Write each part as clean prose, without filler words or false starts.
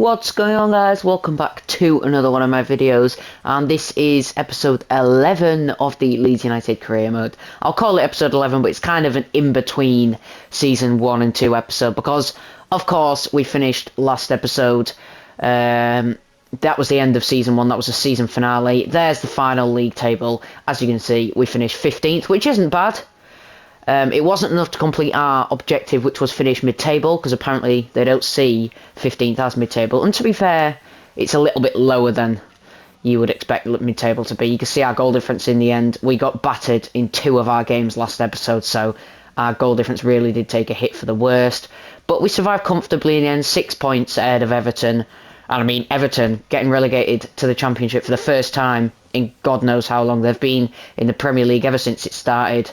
What's going on, guys? Welcome back to another one of my videos, and this is episode 11 of the Leeds United career mode. I'll call it episode 11, but it's kind of an in-between season 1 and 2 episode because, of course, we finished last episode. That was the end of season 1, that was the season finale. There's the final league table. As you can see, we finished 15th, which isn't bad. It wasn't enough to complete our objective, which was finish mid-table, because apparently they don't see 15th as mid-table. And to be fair, it's a little bit lower than you would expect mid-table to be. You can see our goal difference in the end. We got battered in 2 of our games last episode, so our goal difference really did take a hit for the worst. But we survived comfortably in the end, 6 points ahead of Everton. And I mean, Everton getting relegated to the Championship for the first time in God knows how long. They've been in the Premier League ever since it started.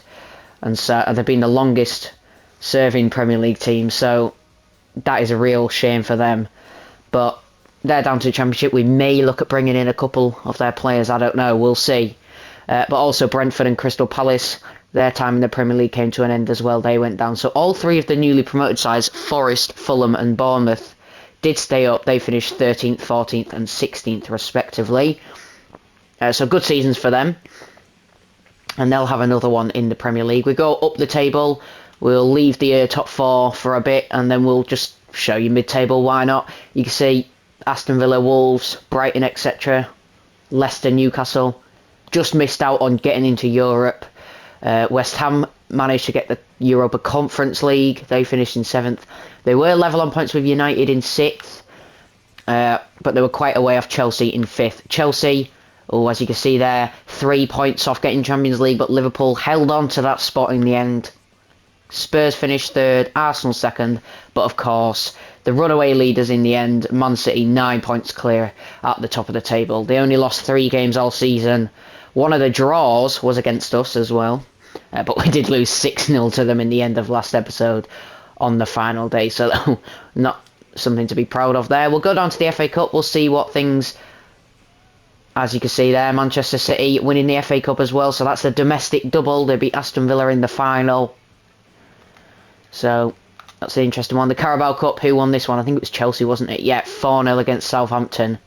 And so they've been the longest serving Premier League team, so that is a real shame for them. But they're down to the Championship. We may look at bringing in a couple of their players, I don't know, we'll see. But also Brentford and Crystal Palace, their time in the Premier League came to an end as well. They went down. So all 3 of the newly promoted sides, Forest, Fulham and Bournemouth, did stay up. They finished 13th, 14th and 16th respectively. So good seasons for them. And they'll have another one in the Premier League. We go up the table, we'll leave the top 4 for a bit, and then we'll just show you mid-table, why not? You can see Aston Villa, Wolves, Brighton, etc. Leicester, Newcastle, just missed out on getting into Europe. West Ham managed to get the Europa Conference League, they finished in 7th. They were level on points with United in 6th, but they were quite a way off Chelsea in 5th. Chelsea, as you can see there, 3 points off getting Champions League, but Liverpool held on to that spot in the end. Spurs finished 3rd, Arsenal 2nd, but of course, the runaway leaders in the end, Man City 9 points clear at the top of the table. They only lost 3 games all season. One of the draws was against us as well, but we did lose 6-0 to them in the end of last episode on the final day, so not something to be proud of there. We'll go down to the FA Cup, we'll see what things... As you can see there, Manchester City winning the FA Cup as well. So that's a domestic double. They beat Aston Villa in the final. So that's an interesting one. The Carabao Cup, who won this one? I think it was Chelsea, wasn't it? Yeah, 4-0 against Southampton.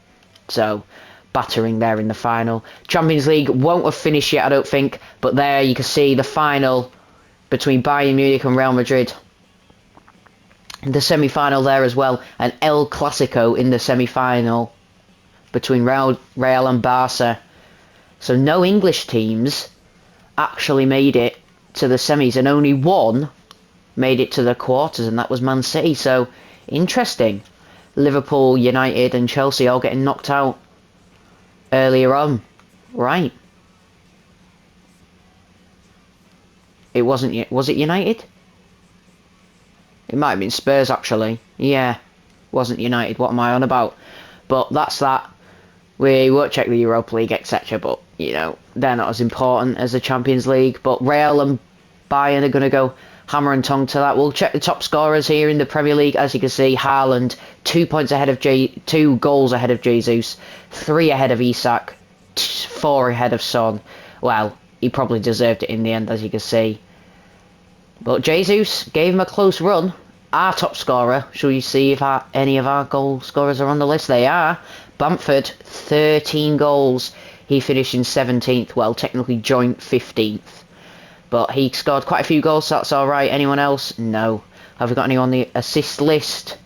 So battering there in the final. Champions League won't have finished yet, I don't think. But there you can see the final between Bayern Munich and Real Madrid. The semi-final there as well. And El Clasico in the semi-final between Real and Barca. So no English teams actually made it to the semis, and only one made it to the quarters, and that was Man City. So interesting. Liverpool, United and Chelsea all getting knocked out earlier on. Right. It wasn't... Was it United? It might have been Spurs, actually. Yeah. Wasn't United. What am I on about? But that's that. We won't check the Europa League, etc. But, you know, they're not as important as the Champions League. But Real and Bayern are going to go hammer and tongue to that. We'll check the top scorers here in the Premier League. As you can see, Haaland, 2 points ahead of 2 goals ahead of Jesus, 3 ahead of Isak, 4 ahead of Son. Well, he probably deserved it in the end, as you can see. But Jesus gave him a close run. Our top scorer, shall you see if any of our goal scorers are on the list? They are. Bamford, 13 goals. He finished in 17th. Well, technically joint 15th. But he scored quite a few goals, so that's alright. Anyone else? No. Have we got anyone on the assist list?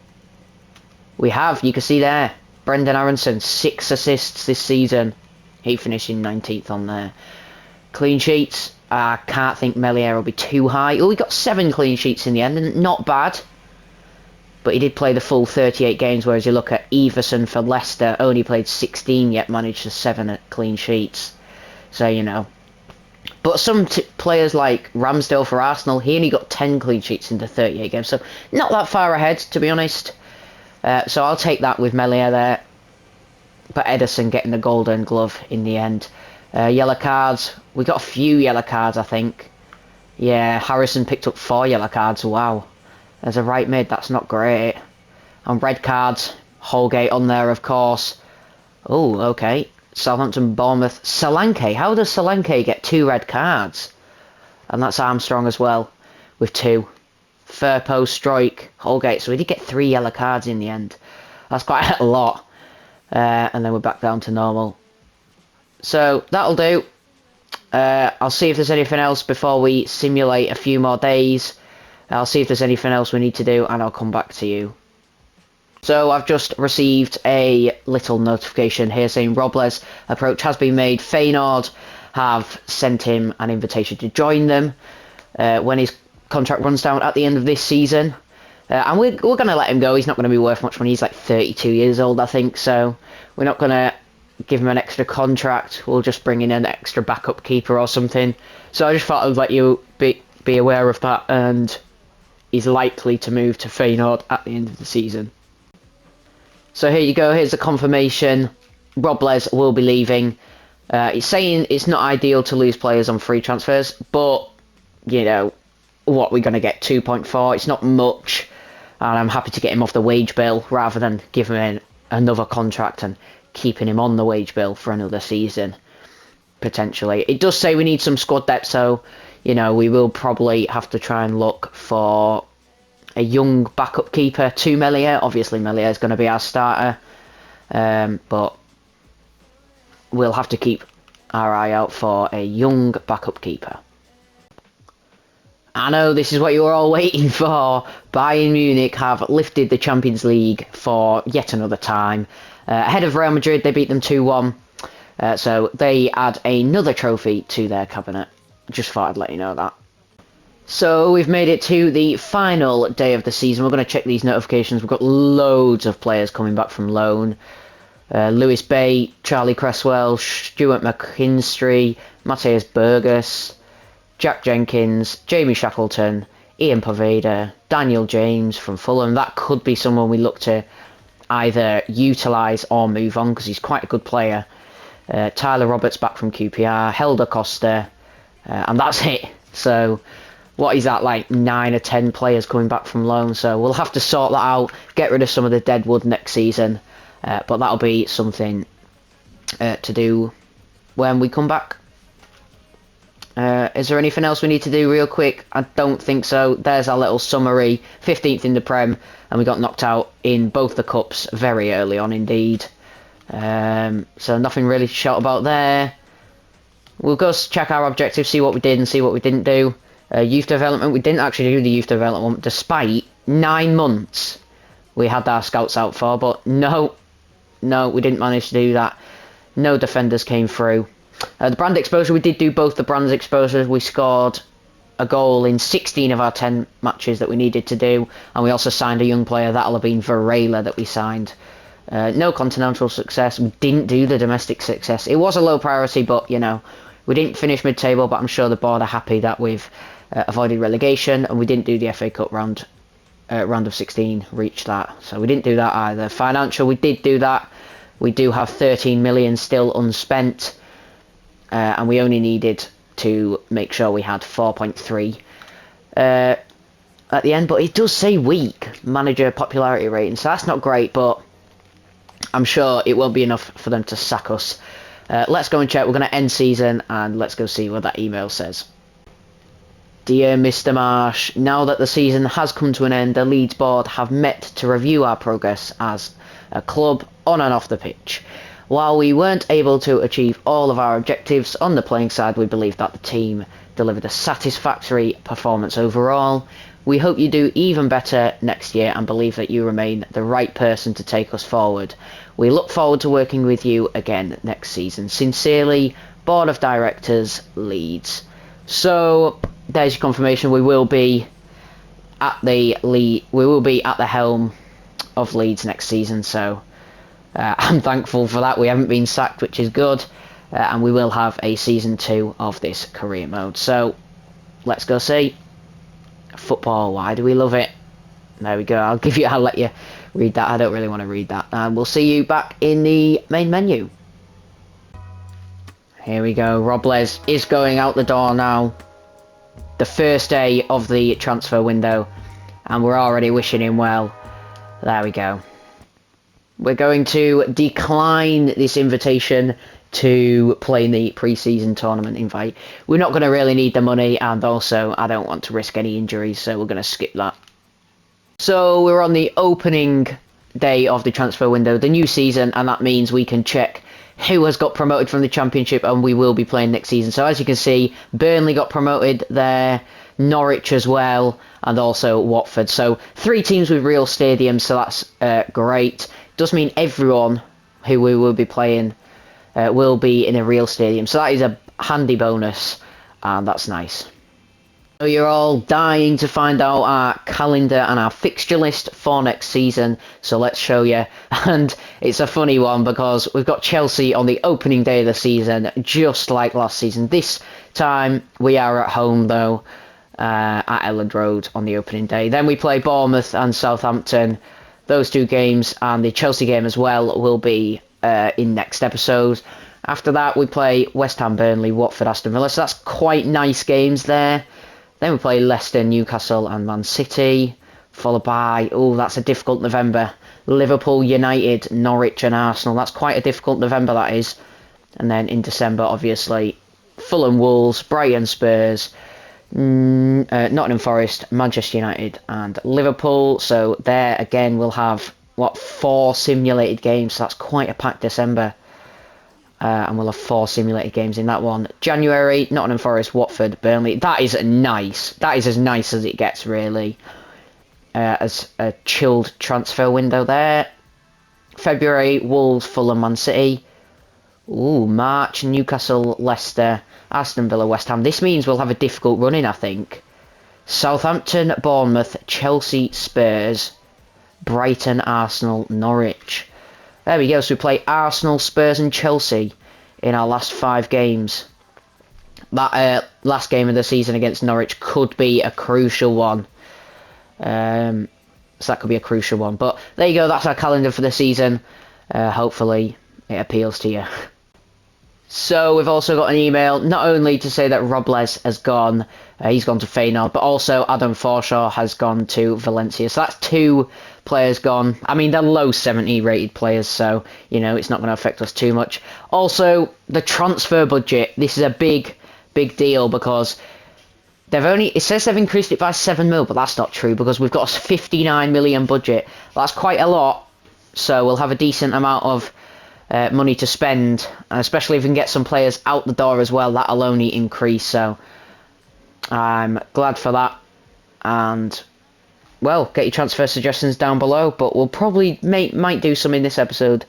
We have. You can see there. Brendan Aronson, 6 assists this season. He finished in 19th on there. Clean sheets. I can't think Melier will be too high. Oh, we got 7 clean sheets in the end. Not bad. But he did play the full 38 games, whereas you look at Everson for Leicester, only played 16, yet managed to 7 clean sheets. So, you know. But some players like Ramsdale for Arsenal, he only got 10 clean sheets into 38 games. So, not that far ahead, to be honest. So, I'll take that with Melier there. But Ederson getting the golden glove in the end. Yellow cards. We got a few yellow cards, I think. Yeah, Harrison picked up 4 yellow cards. Wow. As a right mid, that's not great. And red cards, Holgate on there, of course. Oh, okay. Southampton, Bournemouth, Solanke. How does Solanke get 2 red cards? And that's Armstrong as well, with 2. Firpo, Strike, Holgate. So we did get 3 yellow cards in the end. That's quite a lot. And then we're back down to normal. So that'll do. I'll see if there's anything else before we simulate a few more days. I'll see if there's anything else we need to do, and I'll come back to you. So I've just received a little notification here saying Robles' approach has been made. Feyenoord have sent him an invitation to join them when his contract runs down at the end of this season. And we're going to let him go. He's not going to be worth much money. He's like 32 years old, I think. So we're not going to give him an extra contract. We'll just bring in an extra backup keeper or something. So I just thought I'd let you be aware of that. And he's likely to move to Feyenoord at the end of the season. So here you go. Here's the confirmation. Robles will be leaving. It's saying it's not ideal to lose players on free transfers, but, you know, what we're going to get, 2.4. It's not much. And I'm happy to get him off the wage bill rather than give him another contract and keeping him on the wage bill for another season, potentially. It does say we need some squad depth, so, you know, we will probably have to try and look for a young backup keeper to Melia. Obviously, Melia is going to be our starter, but we'll have to keep our eye out for a young backup keeper. I know this is what you were all waiting for. Bayern Munich have lifted the Champions League for yet another time. Ahead of Real Madrid, they beat them 2-1. So they add another trophy to their cabinet. Just thought I'd let you know that. So we've made it to the final day of the season. We're going to check these notifications. We've got loads of players coming back from loan. Lewis Bay, Charlie Cresswell, Stuart McKinstry, Matthias Burgess, Jack Jenkins, Jamie Shackleton, Ian Poveda, Daniel James from Fulham. That could be someone we look to either utilise or move on because he's quite a good player. Tyler Roberts back from QPR, Helder Costa, and that's it. So what is that, like 9 or 10 players coming back from loan? So we'll have to sort that out, get rid of some of the deadwood next season. But that'll be something to do when we come back. Is there anything else we need to do real quick? I don't think so. There's our little summary. 15th in the Prem, and we got knocked out in both the cups very early on indeed. So nothing really to shout about there. We'll go check our objectives, see what we did and see what we didn't do. Youth development, we didn't actually do the youth development despite 9 months we had our scouts out for, but no, we didn't manage to do that. No defenders came through. The brand exposure, we did do both the brand exposures. We scored a goal in 16 of our 10 matches that we needed to do, and we also signed a young player. That'll have been Varela that we signed. No continental success. We didn't do the domestic success. It was a low priority, but, you know, we didn't finish mid-table, but I'm sure the board are happy that we've avoided relegation, and we didn't do the FA Cup round of 16, reached that. So we didn't do that either. Financial, we did do that. We do have 13 million still unspent. And we only needed to make sure we had 4.3 at the end. But it does say weak manager popularity rating, so that's not great, but I'm sure it won't be enough for them to sack us. Let's go and check. We're going to end season, and let's go see what that email says. Dear Mr. Marsh, now that the season has come to an end, the Leeds board have met to review our progress as a club on and off the pitch. While we weren't able to achieve all of our objectives on the playing side, we believe that the team delivered a satisfactory performance overall. We hope you do even better next year and believe that you remain the right person to take us forward. We look forward to working with you again next season. Sincerely, Board of Directors, Leeds. So there's your confirmation. We will be at the helm of Leeds next season. So I'm thankful for that. We haven't been sacked, which is good, and we will have a season 2 of this career mode. So let's go see. Football, why do we love it? There we go. I'll let you read that. I don't really want to read that. And we'll see you back in the main menu. Here we go. Robles is going out the door now. The first day of the transfer window, and we're already wishing him well. There we go. We're going to decline this invitation to play in the pre-season tournament invite. We're not going to really need the money, and also I don't want to risk any injuries, so we're going to skip that. So we're on the opening day of the transfer window, the new season, and that means we can check who has got promoted from the Championship and we will be playing next season. So as you can see, Burnley got promoted there, Norwich as well, and also Watford. So 3 teams with real stadiums, so that's great. Does mean everyone who we will be playing will be in a real stadium. So that is a handy bonus, and that's nice. So you're all dying to find out our calendar and our fixture list for next season, so let's show you. And it's a funny one because we've got Chelsea on the opening day of the season, just like last season. This time we are at home though, at Elland Road on the opening day. Then we play Bournemouth and Southampton. Those 2 games and the Chelsea game as well will be in next episode. After that we play West Ham, Burnley, Watford, Aston Villa, so that's quite nice games there. Then we play Leicester, Newcastle and Man City, followed by, oh, that's a difficult November. Liverpool, United, Norwich and Arsenal. That's quite a difficult November, that is. And then in December, obviously, Fulham, Wolves, Brighton, Spurs, Nottingham Forest, Manchester United and Liverpool. So there, again, we'll have, 4 simulated games. So that's quite a packed December. And we'll have 4 simulated games in that one. January, Nottingham Forest, Watford, Burnley. That is nice. That is as nice as it gets, really. As a chilled transfer window there. February, Wolves, Fulham, Man City. Ooh, March, Newcastle, Leicester, Aston Villa, West Ham. This means we'll have a difficult run in, I think. Southampton, Bournemouth, Chelsea, Spurs, Brighton, Arsenal, Norwich. There we go, so we play Arsenal, Spurs and Chelsea in our last 5 games. That last game of the season against Norwich could be a crucial one. So that could be a crucial one. But there you go, that's our calendar for the season. Hopefully it appeals to you. So we've also got an email, not only to say that Robles has gone, he's gone to Feyenoord, but also Adam Forshaw has gone to Valencia. So that's 2 players gone. I mean, they're low 70 rated players, so, you know, it's not going to affect us too much. Also, the transfer budget, this is a big deal because it says they've increased it by 7 mil, but that's not true because we've got a 59 million budget. That's quite a lot, so we'll have a decent amount of money to spend, and especially if we can get some players out the door as well, that'll only increase. So I'm glad for that, and well, get your transfer suggestions down below, but we'll probably might do some in this episode,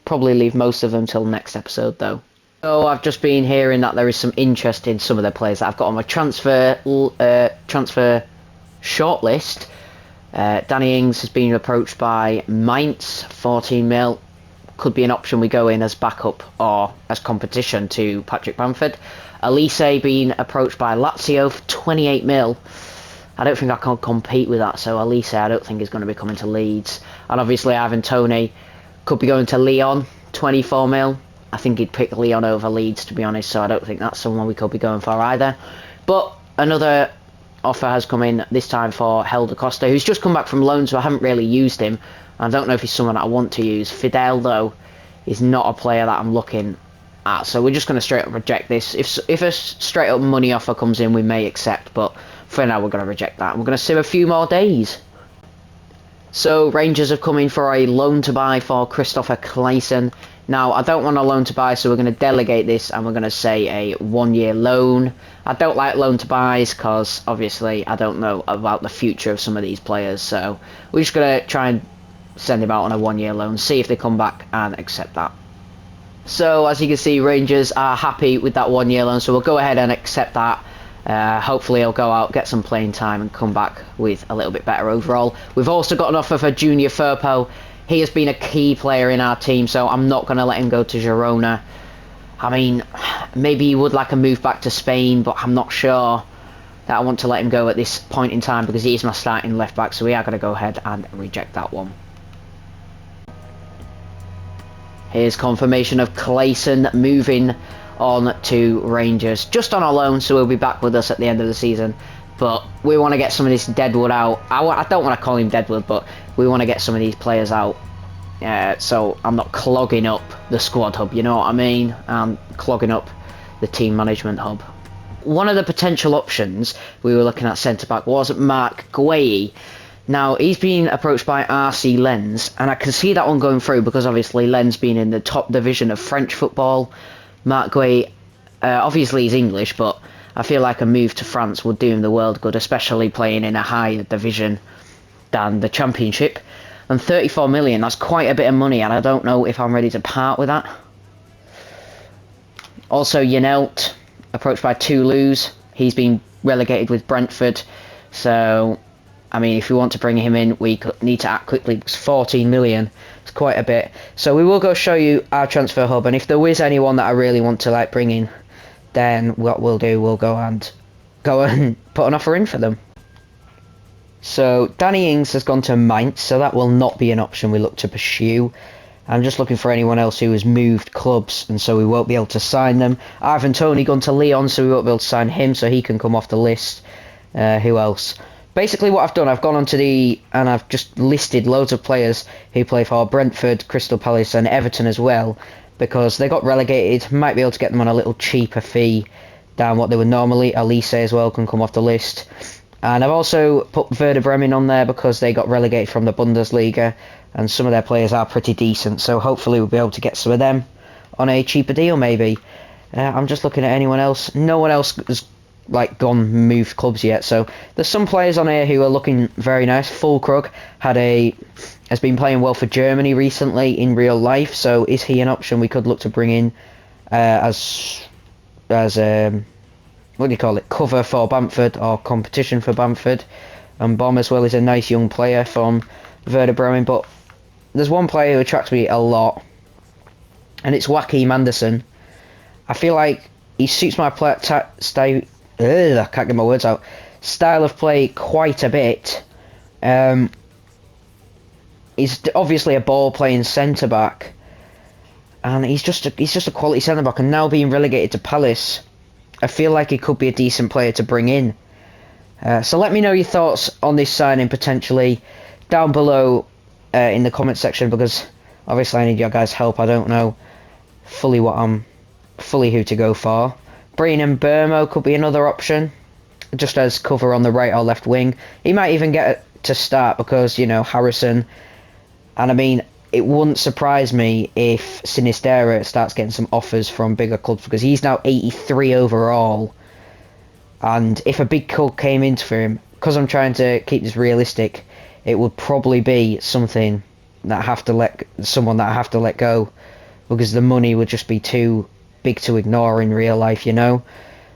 probably leave most of them till next episode though. So I've just been hearing that there is some interest in some of the players that I've got on my transfer shortlist. Danny Ings has been approached by Mainz, 14 mil. Could be an option we go in as backup or as competition to Patrick Bamford. Elise being approached by Lazio for 28 mil. I don't think I can compete with that, so Elise I don't think is going to be coming to Leeds. And obviously Ivan Toney could be going to Lyon, 24 mil. I think he'd pick Lyon over Leeds, to be honest, so I don't think that's someone we could be going for either. But another offer has come in, this time for Helder Costa, who's just come back from loan, so I haven't really used him. I don't know if he's someone that I want to use. Fidel, though, is not a player that I'm looking at, so we're just going to straight up reject this. If a straight up money offer comes in, we may accept, but for now we're going to reject that. We're going to sim a few more days. So Rangers have come in for a loan to buy for Christopher Clayson. Now, I don't want a loan to buy, so we're going to delegate this and we're going to say a 1-year loan. I don't like loan to buys because obviously I don't know about the future of some of these players, so we're just going to try and send him out on a 1-year loan, see if they come back and accept that. So as you can see, Rangers are happy with that 1-year loan, so we'll go ahead and accept that. Hopefully he'll go out, get some playing time and come back with a little bit better overall. We've also got an offer for Junior Firpo. He has been a key player in our team, so I'm not going to let him go to Girona. I mean, maybe he would like a move back to Spain, but I'm not sure that I want to let him go at this point in time because he is my starting left back, so we are going to go ahead and reject that one. Here's confirmation of Clayson moving on to Rangers, just on a loan, so he'll be back with us at the end of the season. But we want to get some of this Deadwood out. I don't want to call him Deadwood, but we want to get some of these players out. So I'm not clogging up the squad hub, you know what I mean? I'm clogging up the team management hub. One of the potential options we were looking at centre-back was Mark Guehi. Now, he's been approached by RC Lens, and I can see that one going through because obviously Lens being in the top division of French football. Marc Guay, obviously he's English, but I feel like a move to France would do him the world good, especially playing in a higher division than the Championship. And 34 million, that's quite a bit of money, and I don't know if I'm ready to part with that. Also, Yanelt, approached by Toulouse. He's been relegated with Brentford, so I mean, if we want to bring him in, we need to act quickly because 14 million is quite a bit. So we will go show you our transfer hub, and if there is anyone that I really want to like bring in, then what we'll do, we'll go and put an offer in for them. So Danny Ings has gone to Mainz, so that will not be an option we look to pursue. I'm just looking for anyone else who has moved clubs, and so we won't be able to sign them. Ivan Toney gone to Lyon, so we won't be able to sign him, so he can come off the list. Who else? Basically what I've done, I've gone onto and I've just listed loads of players who play for Brentford, Crystal Palace and Everton as well, because they got relegated. Might be able to get them on a little cheaper fee than what they would normally. Elise as well can come off the list. And I've also put Werder Bremen on there because they got relegated from the Bundesliga, and some of their players are pretty decent, so hopefully we'll be able to get some of them on a cheaper deal maybe. I'm just looking at anyone else. No one else has moved clubs yet, so there's some players on here who are looking very nice. Fulkrug has been playing well for Germany recently in real life, so is he an option we could look to bring in as what do you call it, cover for Bamford or competition for Bamford? And Bomb as well is a nice young player from Werder Bremen, but there's one player who attracts me a lot, and it's Joachim Andersen. I feel like he suits my I can't get my words out. Style of play quite a bit. He's obviously a ball-playing centre-back, and he's just a quality centre-back. And now being relegated to Palace, I feel like he could be a decent player to bring in. So let me know your thoughts on this signing potentially down below in the comment section, because obviously I need your guys' help. I don't know fully who to go for. Breen and Burmo could be another option, just as cover on the right or left wing. He might even get to start because, you know, Harrison. And I mean, it wouldn't surprise me if Sinistera starts getting some offers from bigger clubs, because he's now 83 overall. And if a big club came in for him, because I'm trying to keep this realistic, it would probably be something that someone that I have to let go, because the money would just be too big to ignore in real life, you know.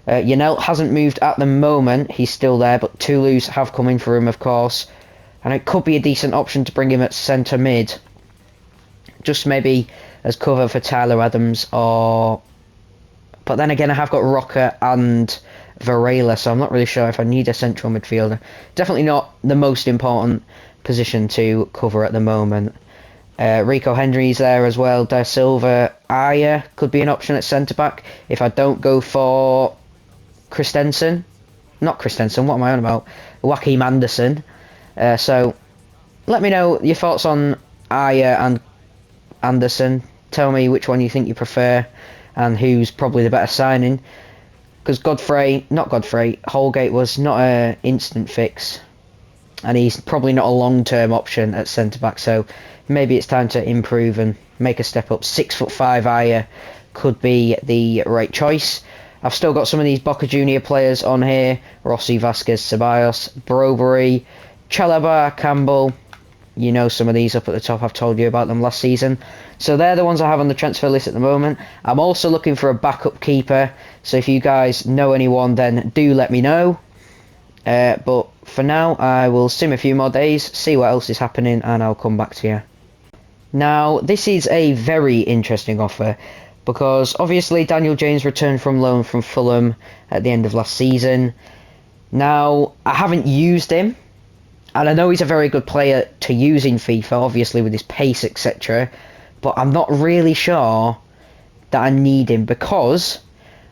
Yanelt hasn't moved at the moment, he's still there, but Toulouse have come in for him, of course, and it could be a decent option to bring him at centre mid, just maybe as cover for Tyler Adams, but then again I have got Rocker and Varela, so I'm not really sure if I need a central midfielder. Definitely not the most important position to cover at the moment. Rico Henry's there as well. Da Silva, Aya could be an option at centre-back if I don't go for Christensen. Not Christensen, what am I on about? Joachim Andersen. So let me know your thoughts on Aya and Andersen. Tell me which one you think you prefer and who's probably the better signing. Because Holgate was not an instant fix, and he's probably not a long-term option at centre-back, so maybe it's time to improve and make a step up. 6'5" Aya could be the right choice. I've still got some of these Boca Junior players on here. Rossi, Vasquez, Ceballos, Brobery, Chalaba, Campbell. You know some of these up at the top. I've told you about them last season. So they're the ones I have on the transfer list at the moment. I'm also looking for a backup keeper. So if you guys know anyone, then do let me know. But for now, I will sim a few more days, see what else is happening, and I'll come back to you. Now, this is a very interesting offer, because obviously Daniel James returned from loan from Fulham at the end of last season. Now, I haven't used him, and I know he's a very good player to use in FIFA, obviously with his pace, etc. But I'm not really sure that I need him, because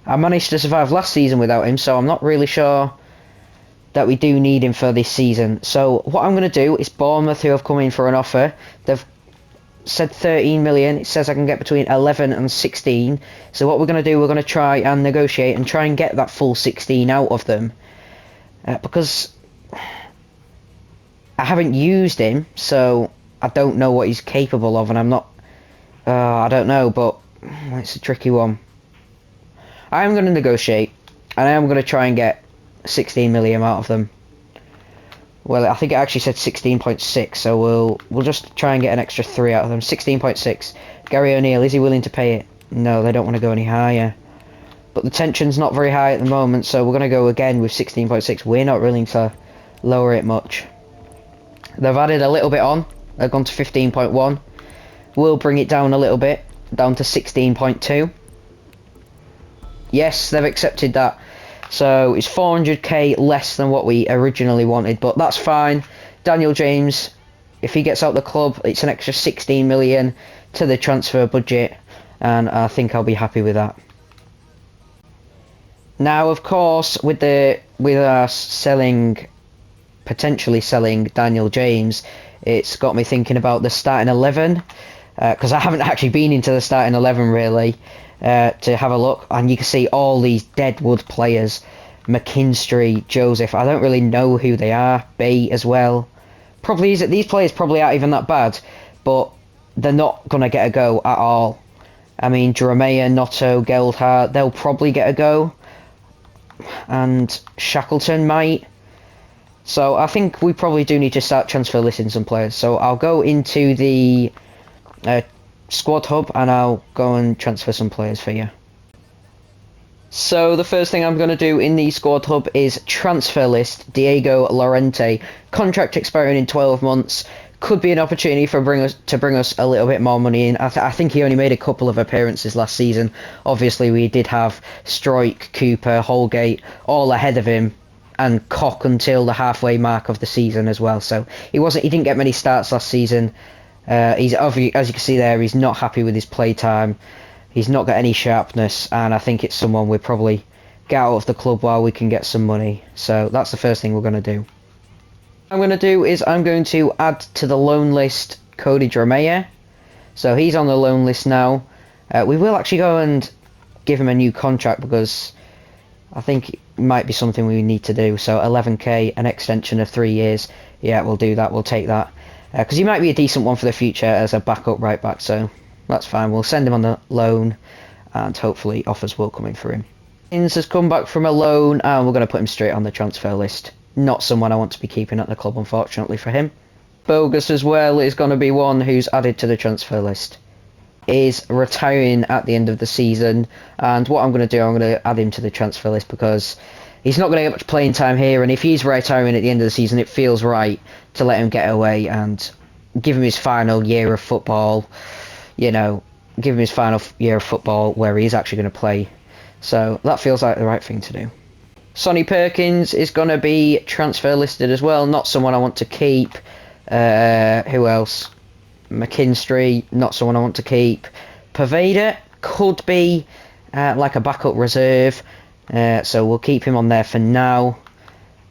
I managed to survive last season without him, so I'm not really sure that we do need him for this season. So what I'm going to do is Bournemouth, who have come in for an offer, they've said 13 million. It says I can get between 11 and 16. So what we're going to do, we're going to try and negotiate and try and get that full 16 out of them. Because I haven't used him, so I don't know what he's capable of, and I'm not... I don't know, but it's a tricky one. I am going to negotiate, and I am going to try and get 16 million out of them. Well, I think it actually said 16.6, so we'll just try and get an extra 3 out of them. 16.6. Gary O'Neill, is he willing to pay it? No, they don't want to go any higher. But the tension's not very high at the moment, so we're going to go again with 16.6. We're not willing to lower it much. They've added a little bit on. They've gone to 15.1. We'll bring it down a little bit, down to 16.2. Yes, they've accepted that. So it's 400k less than what we originally wanted, but that's fine. Daniel James, if he gets out the club, it's an extra 16 million to the transfer budget, and I think I'll be happy with that. Now, of course, with us potentially selling Daniel James, it's got me thinking about the starting 11, because I haven't actually been into the starting 11 really. To have a look, and you can see all these Deadwood players. McKinstry, Joseph, I don't really know who they are. Bay as well. Probably these players probably aren't even that bad, but they're not going to get a go at all. I mean, Jeremiah, Notto, Geldhart, they'll probably get a go, and Shackleton might. So I think we probably do need to start transfer listing some players. So I'll go into the squad hub and I'll go and transfer some players for you. So the first thing I'm going to do in the squad hub is transfer list Diego Llorente. Contract expiring in 12 months. Could be an opportunity for bring us a little bit more money in. I think he only made a couple of appearances last season. Obviously we did have Stroik, Cooper, Holgate all ahead of him, and Koch until the halfway mark of the season as well. So he didn't get many starts last season. He's as you can see there, he's not happy with his play time. He's not got any sharpness, and I think it's someone we'll probably get out of the club while we can get some money. So that's the first thing we're going to do. What I'm going to do is I'm going to add to the loan list Cody Jeremiah. So he's on the loan list now. We will actually go and give him a new contract, because I think it might be something we need to do. So 11k, an extension of 3 years. Yeah, we'll do that. We'll take that. Because he might be a decent one for the future as a backup right back, so that's fine. We'll send him on the loan, and hopefully offers will come in for him. Inns has come back from a loan, and we're going to put him straight on the transfer list. Not someone I want to be keeping at the club, unfortunately for him. Bogus as well is going to be one who's added to the transfer list. Is retiring at the end of the season, and what I'm going to do, I'm going to add him to the transfer list because he's not going to get much playing time here, and if he's retiring at the end of the season, it feels right to let him get away and give him his final year of football, give him his final year of football where he's actually going to play. So that feels like the right thing to do. Sonny Perkins is going to be transfer listed as well, not someone I want to keep. Who else? McKinstry, not someone I want to keep. Paveda could be like a backup reserve. So we'll keep him on there for now.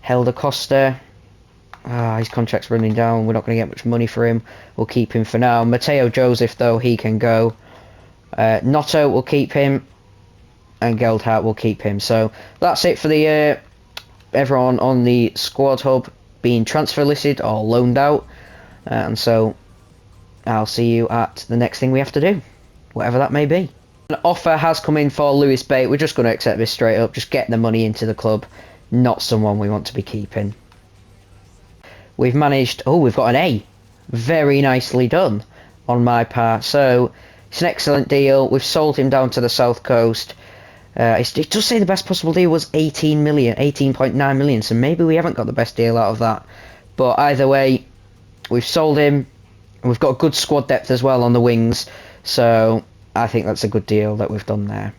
Helder Costa, his contract's running down. We're not going to get much money for him. We'll keep him for now. Mateo Joseph, though, he can go. Notto, we'll keep him. And Geldhart will keep him. So that's it for the everyone on the squad hub being transfer listed or loaned out. And so I'll see you at the next thing we have to do, whatever that may be. An offer has come in for Lewis Bate. We're just going to accept this straight up. Just get the money into the club. Not someone we want to be keeping. We've managed... Oh, we've got an A. Very nicely done on my part. So it's an excellent deal. We've sold him down to the South Coast. It does say the best possible deal was 18.9 million. So maybe we haven't got the best deal out of that. But either way, we've sold him. And we've got good squad depth as well on the wings. So I think that's a good deal that we've done there.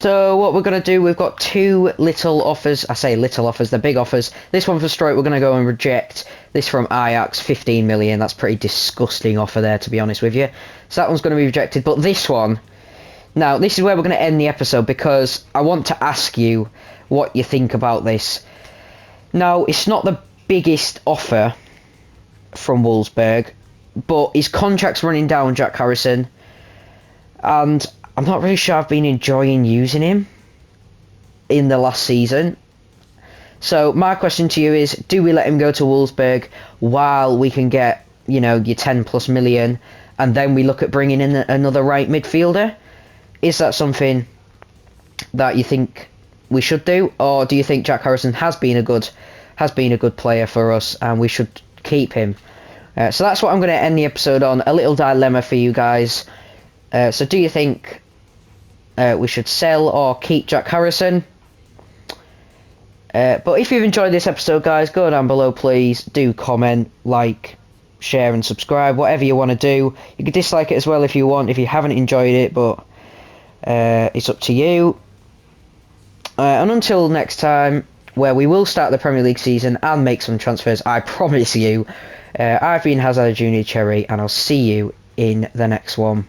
So what we're going to do, we've got two little offers. I say little offers, they're big offers. This one for Stroik we're going to go and reject. This from Ajax, 15 million. That's a pretty disgusting offer there, to be honest with you. So that one's going to be rejected. But this one, now this is where we're going to end the episode, because I want to ask you what you think about this. Now, it's not the biggest offer from Wolfsburg, but his contract's running down, Jack Harrison. And I'm not really sure I've been enjoying using him in the last season. So my question to you is, do we let him go to Wolfsburg while we can get, you know, your 10 plus million, and then we look at bringing in another right midfielder? Is that something that you think we should do, or do you think Jack Harrison has been a good player for us and we should keep him? So that's what I'm going to end the episode on, a little dilemma for you guys. So do you think we should sell or keep Jack Harrison? But if you've enjoyed this episode, guys, go down below, please. Do comment, like, share and subscribe, whatever you want to do. You can dislike it as well if you want, if you haven't enjoyed it, but it's up to you. And until next time, where we will start the Premier League season and make some transfers, I promise you, I've been Hazard Junior Cherry, and I'll see you in the next one.